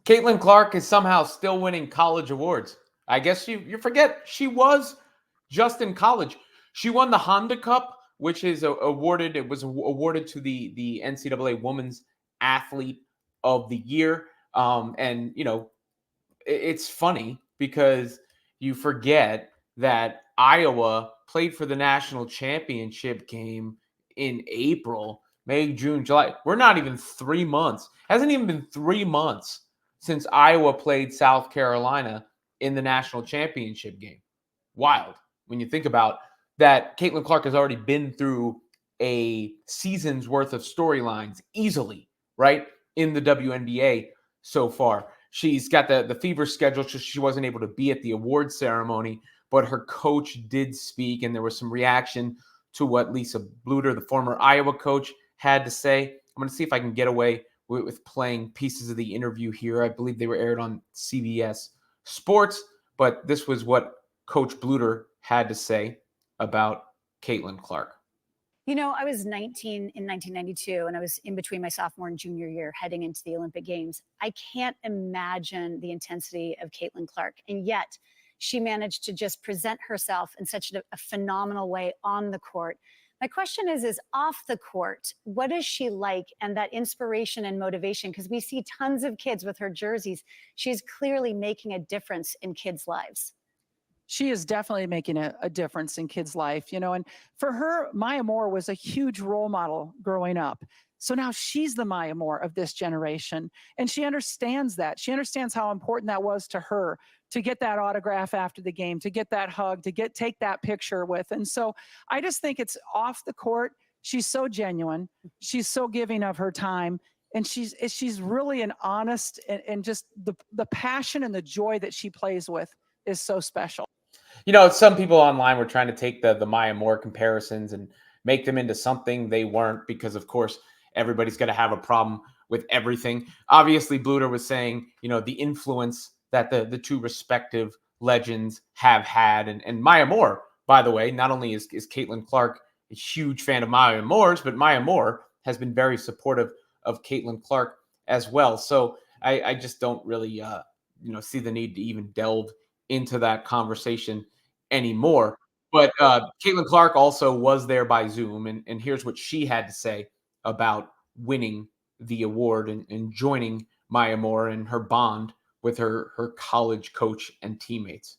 Caitlin Clark is somehow still winning college awards. I guess you forget she was just in college. She won the Honda Cup, which is awarded. It was awarded to the NCAA Women's Athlete of the Year. And it's funny because you forget that Iowa played for the national championship game in April, May, June, July. We're not even 3 months. Hasn't even been 3 months since Iowa played South Carolina in the national championship game. Wild when you think about that. Caitlin Clark has already been through a season's worth of storylines easily, right? In the WNBA so far. She's got the fever schedule, so she wasn't able to be at the award ceremony, but her coach did speak, and there was some reaction to what Lisa Bluder, the former Iowa coach, had to say. I'm going to see if I can get away with playing pieces of the interview here. I believe they were aired on CBS Sports, but this was what Coach Bluder had to say about Caitlin Clark. I was 19 in 1992, and I was in between my sophomore and junior year heading into the Olympic Games. I can't imagine the intensity of Caitlin Clark, and yet she managed to just present herself in such a phenomenal way on the court. My question is off the court, what is she like, and that inspiration and motivation? Because we see tons of kids with her jerseys. She's clearly making a difference in kids' lives. She is definitely making a difference in kids' life, and for her, Maya Moore was a huge role model growing up. So now she's the Maya Moore of this generation, and she understands that. She understands how important that was to her to get that autograph after the game, to get that hug, to take that picture with. And so I just think it's off the court. She's so genuine. She's so giving of her time. And she's really an honest, and just the passion and the joy that she plays with is so special. Some people online were trying to take the Maya Moore comparisons and make them into something they weren't, because of course everybody's going to have a problem with everything. Obviously, Bluder was saying, the influence that the two respective legends have had. And Maya Moore, by the way, not only is Caitlin Clark a huge fan of Maya Moore's, but Maya Moore has been very supportive of Caitlin Clark as well. So I just don't really, see the need to even delve into that conversation anymore. But Caitlin Clark also was there by Zoom, and here's what she had to say about winning the award and joining Maya Moore and her bond with her college coach and teammates.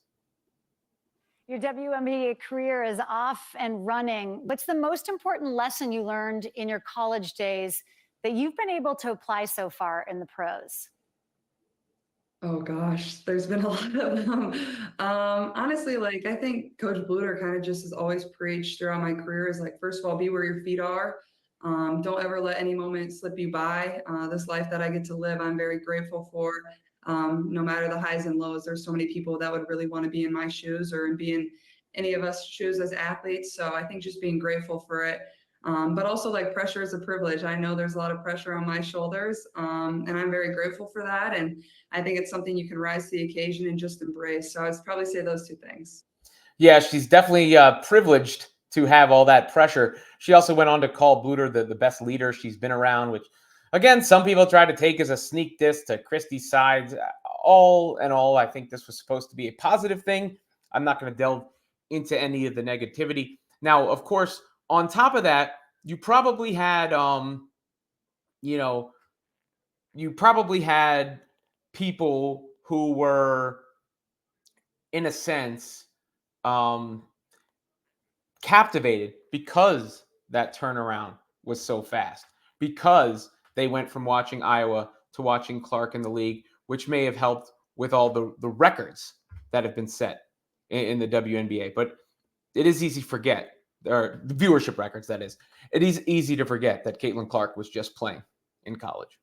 Your WNBA career is off and running. What's the most important lesson you learned in your college days that you've been able to apply so far in the pros? Oh gosh, there's been a lot of them. Honestly, I think Coach Bluder kind of just has always preached throughout my career is first of all, be where your feet are. Don't ever let any moment slip you by. This life that I get to live, I'm very grateful for. No matter the highs and lows, there's so many people that would really want to be in my shoes or be in any of us shoes as athletes. So I think just being grateful for it. But also pressure is a privilege. I know there's a lot of pressure on my shoulders, and I'm very grateful for that. And I think it's something you can rise to the occasion and just embrace. So I'd probably say those two things. Yeah, she's definitely privileged to have all that pressure. She also went on to call Bluder the best leader she's been around, which, again, some people try to take as a sneak diss to Christy's sides. All in all, I think this was supposed to be a positive thing. I'm not going to delve into any of the negativity. Now, of course, on top of that, you probably had, people who were, in a sense, captivated because that turnaround was so fast, because they went from watching Iowa to watching Clark in the league, which may have helped with all the records that have been set in the WNBA. But it is easy to forget, or the viewership records, that is. It is easy to forget that Caitlin Clark was just playing in college.